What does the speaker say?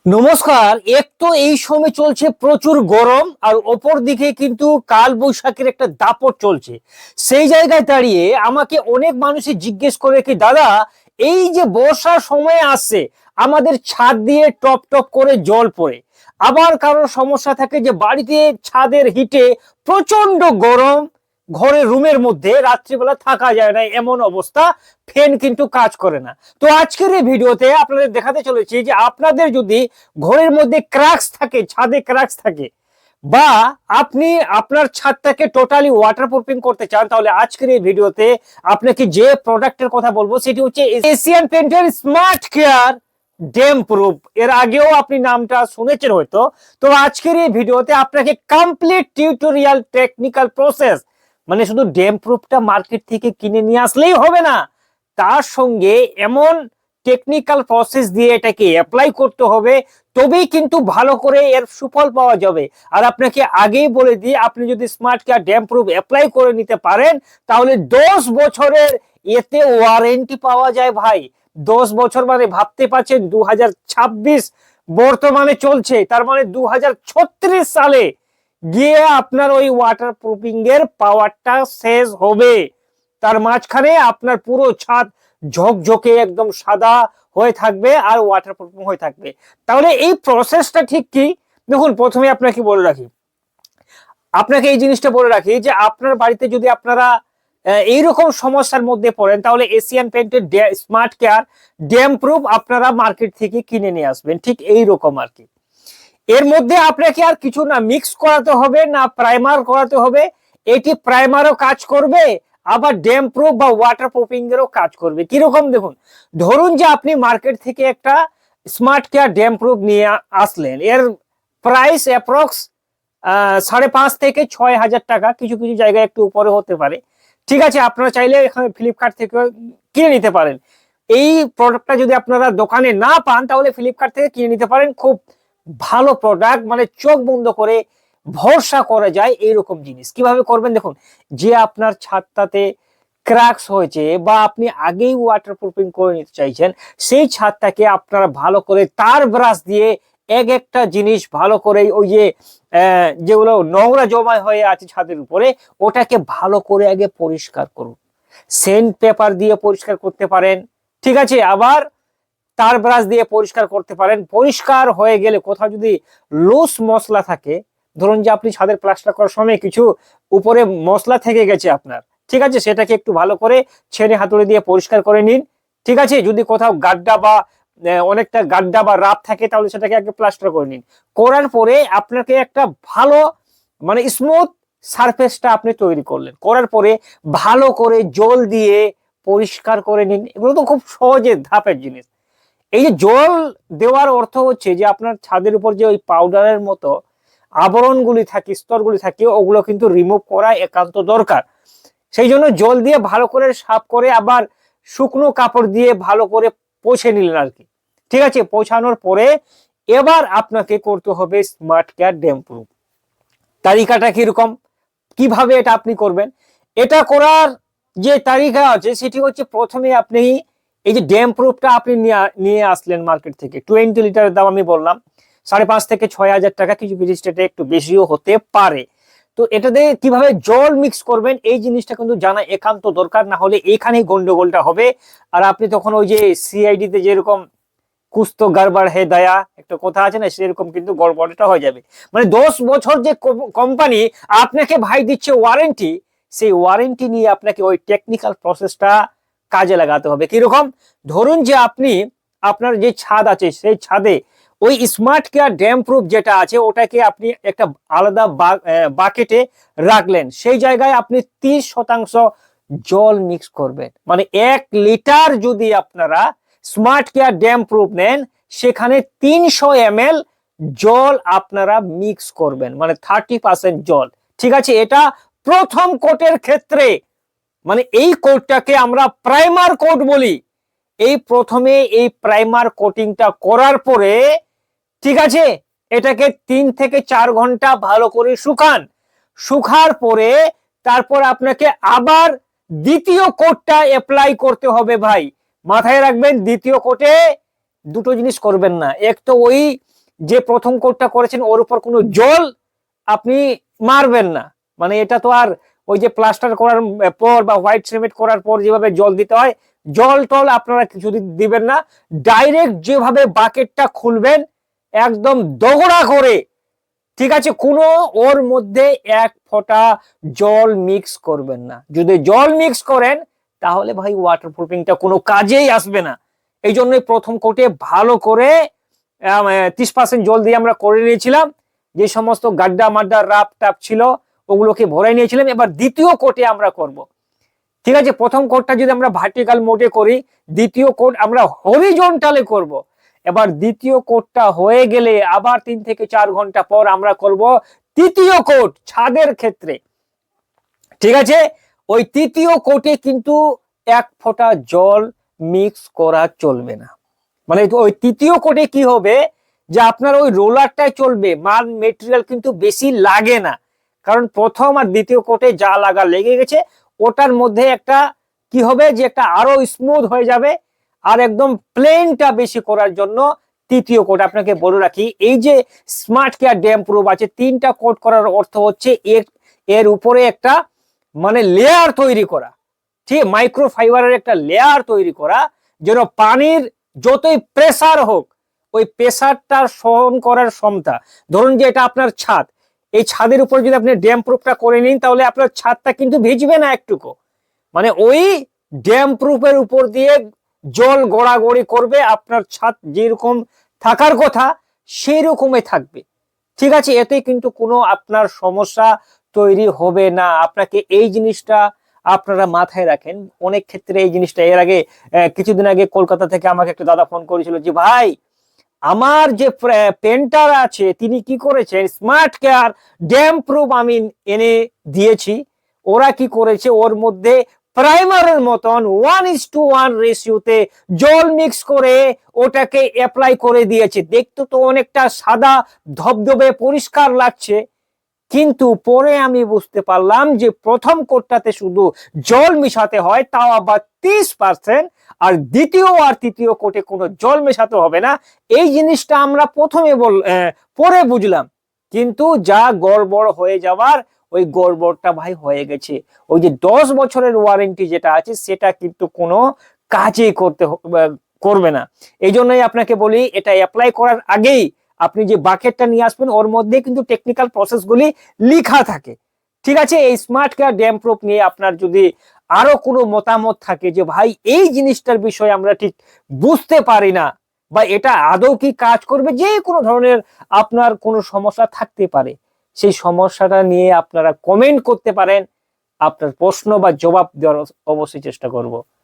নমস্কার। এক তো এই সময় চলছে প্রচুর গরম, আর অপর দিকে কিন্তু কাল বৈশাখীর একটা দাপট চলছে। সেই জায়গায় দাঁড়িয়ে আমাকে অনেক মানুষই জিজ্ঞেস করে কি দাদা, এই যে বর্ষার সময় আসছে, আমাদের ছাদ দিয়ে টপ টপ করে জল পড়ে, আবার কারোর সমস্যা থাকে যে বাড়িতে ছাদের হিটে প্রচন্ড গরম, ঘরে রুমের মধ্যে রাত্রিবেলা থাকা যায় না, এমন অবস্থা, ফ্যান কিন্তু কাজ করে না। তো আজকের এই ভিডিওতে আপনাদের দেখাতে চলেছি যে আপনাদের যদি ঘরের মধ্যে ক্র্যাকস থাকে, ছাদে ক্র্যাকস থাকে, বা আপনি আপনার ছাদটাকে টোটালি ওয়াটারপ্রুফিং করতে চান, তাহলে আজকের এই ভিডিওতে আপনাকে যে প্রোডাক্টের কথা বলবো সেটি হচ্ছে এশিয়ান পেইন্টের স্মার্ট কেয়ার ড্যাম প্রুফ। এর আগেও আপনি নামটা শুনেছেন হয়তো। তো আজকের এই ভিডিওতে আপনাকে কমপ্লিট টিউটোরিয়াল টেকনিক্যাল প্রসেস, মানে শুধু ড্যাম প্রুফটা মার্কেট থেকে কিনে নিয়ে আসলেই হবে না, তার সঙ্গে এমন টেকনিক্যাল প্রসেস দিয়ে এটাকে অ্যাপ্লাই করতে হবে, তবেই কিন্তু ভালো করে এর সুফল পাওয়া যাবে। আর আপনাকে আগেই বলে দিই, আপনি যদি smart care damp proof apply করে নিতে পারেন, তাহলে 10 বছরের এতে ওয়ারেন্টি পাওয়া যায় ভাই। 10 বছর মানে ভাবতে পারছেন, 2026 বর্তমানে চলছে, তার মানে 2036 সালে গিয়ে আপনার ওই ওয়াটার প্রুফিং এর পাওয়ারটা শেষ হবে। তার মাঝখানে আপনার পুরো ছাদ ঝকঝকে একদম সাদা হয়ে থাকবে আর ওয়াটার প্রুফিং হয়ে থাকবে। তাহলে এই প্রসেসটা ঠিক কি? দেখুন, প্রথমে আপনাকে বলে রাখি, আপনাকে এই জিনিসটা বলে রাখি যে আপনার বাড়িতে যদি আপনারা এইরকম সমস্যার মধ্যে পড়েন, তাহলে এশিয়ান পেইন্টের স্মার্ট কেয়ার ড্যাম প্রুফ আপনারা মার্কেট থেকে কিনে নিয়ে আসবেন, ঠিক এই রকম আর কি। এর মধ্যে আপনাকে আর কিছু না মিক্স করাতে হবে, না প্রাইমার করাতে হবে। এটি প্রাইমারও কাজ করবে, আবার ড্যাম প্রুফ বা ওয়াটার প্রুফিং এরও কাজ করবে। কিরকম দেখুন, ধরুন যে আপনি মার্কেট থেকে একটা স্মার্ট কেয়ার ড্যাম প্রুফ নিয়ে আসলেন, এর প্রাইস অ্যাপ্রক্স 5,500 থেকে 6,000 টাকা, কিছু কিছু জায়গায় একটু উপরে হতে পারে। ঠিক আছে, আপনারা চাইলে এখানে ফ্লিপকার্ট থেকে কিনে নিতে পারেন। এই প্রোডাক্টটা যদি আপনারা দোকানে না পান, তাহলে ফ্লিপকার্ট থেকে কিনে নিতে পারেন। খুব ভালো প্রোডাক্ট, মানে চোখ বন্ধ করে ভরসা করা যায় এইরকম জিনিস। কিভাবে করবেন দেখুন, যে আপনার ছাদটাতে ক্র্যাকস হয়েছে বা আপনি আগেই ওয়াটারপ্রুফিং করে নিতে চাইছেন, সেই ছাদটাকে আপনারা ভালো করে তার ব্রাশ দিয়ে এক একটা জিনিস ভালো করে, ওই যে যেগুলো নোংরা জমা হয়ে আছে ছাদের উপরে, ওটাকে ভালো করে আগে পরিষ্কার করুন। সেন্ট পেপার দিয়ে পরিষ্কার করতে পারেন, ঠিক আছে, আবার তার ব্রাশ দিয়ে পরিষ্কার করতে পারেন। পরিষ্কার হয়ে গেলে কোথাও যদি লুজ মশলা থাকে, ধরুন যে আপনি ছাদের প্লাস্টার করার সময় কিছু উপরে মশলা থেকে গেছে আপনার, ঠিক আছে, সেটাকে একটু ভালো করে ছেড়ে হাতুড়ি দিয়ে পরিষ্কার করে নিন। ঠিক আছে, যদি কোথাও গাড্ডা বা অনেকটা গাড্ডা বা রাপ থাকে, তাহলে সেটাকে আগে প্লাস্টার করে নিন। করার পরে আপনাকে একটা ভালো, মানে স্মুথ সারফেসটা আপনি তৈরি করলেন। করার পরে ভালো করে জল দিয়ে পরিষ্কার করে নিন। এগুলো তো খুব সহজে ধাপের জিনিস। এই যে জল দেওয়ার অর্থ হচ্ছে যে আপনার ছাদের উপর যে ওই পাউডারের মতো আবরণগুলি থাকে, স্তরগুলি থাকে, ওগুলো কিন্তু রিমুভ করা একান্ত দরকার। সেই জন্য জল দিয়ে ভালো করে সাফ করে আবার শুকনো কাপড় দিয়ে ভালো করে পোছে নিলেন আর কি। ঠিক আছে, পোছানোর পরে এবার আপনাকে করতে হবে স্মার্ট কেয়ার ড্যাম প্রুফ। তালিকাটা কিরকম, কিভাবে এটা আপনি করবেন? এটা করার যে তালিকা আছে সেটি হচ্ছে, প্রথমে আপনি এই যে ড্যাম প্রুফটা আপনি নিয়ে আসলেন মার্কেট থেকে, 20 লিটারের দাম আমি বললাম 5,500 থেকে 6,000 টাকা, কিছু কিছু স্টেটে একটু বেশিও হতে পারে। তো এটাতে কিভাবে জল মিক্স করবেন এই জিনিসটা কিন্তু জানা একান্ত দরকার, না হলে এখানেই গন্ডগোলটা হবে। আর আপনি তখন ওই যে সিআইডি তে যেরকম কুছ তো গড়বড় হে দয়া একটা কথা আছে না, সেরকম কিন্তু গড়বড়টা হয়ে যাবে। মানে 10 বছর যে কোম্পানি আপনাকে ভাই দিচ্ছে ওয়ারেন্টি, সেই ওয়ারেন্টি নিয়ে আপনাকে ওই টেকনিক্যাল প্রসেসটা কাজে লাগাতে হবে। কিরকম, ধরুন যে আপনি আপনার যে ছাদ আছে, সেই ছাদে ওই স্মার্ট কেয়ার ড্যাম প্রুফ যেটা আছে, ওটাকে আপনি একটা আলাদা বাকেটে রাখলেন। সেই জায়গায় আপনি 30% জল মিক্স করবেন। মানে 1 লিটার যদি আপনারা স্মার্ট কেয়ার ড্যাম প্রুফ নেন, সেখানে 300 ml জল আপনারা মিক্স করবেন, মানে 30% জল। ঠিক আছে, এটা প্রথম কোটের ক্ষেত্রে, মানে এই কোটটাকে আমরা প্রাইমার কোট বলি। এই প্রথমে এই প্রাইমার কোটিংটা করার পরে, ঠিক আছে, এটাকে 3 থেকে 4 ঘন্টা ভালো করে শুকান। শুকার পরে তারপর আপনাকে আবার দ্বিতীয় কোটটা অ্যাপ্লাই করতে হবে ভাই। মাথায় রাখবেন, দ্বিতীয় কোটে দুটো জিনিস করবেন না। এক তো ওই যে প্রথম কোটটা করেছেন ওর উপর কোনো জল আপনি মারবেন না। মানে এটা তো আর ওই যে প্লাস্টার করার পর বা হোয়াইট সিমেন্ট করার পর যেভাবে জল দিতে হয়, জল টল আপনারা কিছু দিবেন না। ডাইরেক্ট যেভাবে বাকেটটা খুলবেন একদম দগড়া করে, ঠিক আছে, কোনো ওর মধ্যে এক ফোঁটা জল মিক্স করবেন না। যদি জল মিক্স করেন তাহলে ভাই ওয়াটারপ্রুফিংটা কোনো কাজেই আসবে না। এই জন্যই প্রথম কোটে ভালো করে 30% জল দিয়ে আমরা করে নিয়েছিলাম, যে সমস্ত গাড্ডা মাড্ডা রাপ টাপ ছিল ওগুলোকে ভরে নিয়েছিলাম। এবার দ্বিতীয় কোটে আমরা করব, ঠিক আছে। প্রথম কোটটা যদি আমরা ভার্টিক্যাল মোডে করি, দ্বিতীয় কোট আমরা হরিজন্টালে করব। এবার দ্বিতীয় কোটটা হয়ে গেলে আবার 3 থেকে 4 ঘন্টা পর আমরা করব তৃতীয় কোট ছাদের ক্ষেত্রে, ঠিক আছে। ওই তৃতীয় কোটে কিন্তু এক ফোঁটা জল মিক্স করা চলবে না। মানে ওই তৃতীয় কোটে কি হবে যে আপনার ওই রোলারটাই চলবে, মাল মেটেরিয়াল কিন্তু বেশি লাগে না। কারণ প্রথম আর দ্বিতীয় কোটে যা লাগা লেগে গেছে ওটার মধ্যে একটা কি হবে যে একটা আরো স্মুথ হয়ে যাবে। আর একদম প্লেনটা বেশি করার জন্য তৃতীয় কোট, আপনাকে বলে রাখি, এই যে স্মার্ট কেয়ার ড্যাম প্রুফ আছে 3টা কোট করার অর্থ হচ্ছে এর উপরে একটা মানে লেয়ার তৈরি করা, ঠিক, মাইক্রোফাইবারের একটা লেয়ার তৈরি করা, যেন পানির যতই প্রেসার হোক ওই প্রেসারটা সহন করার ক্ষমতা। ধরুন যে এটা আপনার ছাদ, এই ছাদের উপর যদি আপনি ড্যাম প্রুফটা করে নিন তাহলে আপনার ছাদটা কিন্তু ভিজবে না একটুকু। মানে ওই ড্যাম প্রুফের উপর দিয়ে জল গড়াগড়ি করবে, আপনার ছাদ যেরকম থাকার কথা সেই রকমই থাকবে, ঠিক আছে। এতে কিন্তু কোনো আপনার সমস্যা তৈরি হবে না। আপনাকে এই জিনিসটা আপনারা মাথায় রাখেন। অনেক ক্ষেত্রে এই জিনিসটা, এর আগে কিছুদিন আগে কলকাতা থেকে আমাকে একটা দাদা ফোন করেছিল যে ভাই আমার যে পেন্টার আছে তিনি কি করেছেন, স্মার্ট কেয়ার ড্যাম প্রুফ আমি এনে দিয়েছি, ওরা কি করেছে ওর মধ্যে প্রাইমারের মতন 1:1 রেশিওতে জল মিক্স করে ওটাকে অ্যাপ্লাই করে দিয়েছে। দেখতে তো অনেকটা সাদা ধবধবে পরিষ্কার লাগছে, কিন্তু পরে আমি বুঝতে পারলাম যে প্রথম কোটটাতে শুধু জল মিশাতে হয়, তাও আবার 30%, আর দ্বিতীয় আর তৃতীয় কোটে কোনো জল মেশাতে হবে না। এই জিনিসটা আমরা প্রথমে পরে বুঝলাম, কিন্তু যা গড়বড় হয়ে যাওয়ার ওই গড়বড়টা ভাই হয়ে গেছে। ওই যে 10 বছরের ওয়ারেন্টি যেটা আছে সেটা কিন্তু কোনো কাজই করবে না। এই জন্যই আপনাকে বলি এটা অ্যাপ্লাই করার আগেই আপনি যে বাকেটটা নিয়ে আসবেন ওর মধ্যে কিন্তু টেকনিক্যাল প্রসেসগুলি লেখা থাকে, ঠিক আছে। এই স্মার্ট কেয়ার ড্যাম প্রুফ নিয়ে আপনার যদি আরো কোনো মতামত থাকে যে ভাই এই জিনিসটার বিষয়ে আমরা ঠিক বুঝতে পারি না বা এটা আদৌ কি কাজ করবে, যে কোনো ধরনের আপনার কোনো সমস্যা থাকতে পারে, সেই সমস্যাটা নিয়ে আপনারা কমেন্ট করতে পারেন। আপনার প্রশ্ন বা জবাব দেওয়ার অবশ্যই চেষ্টা করব।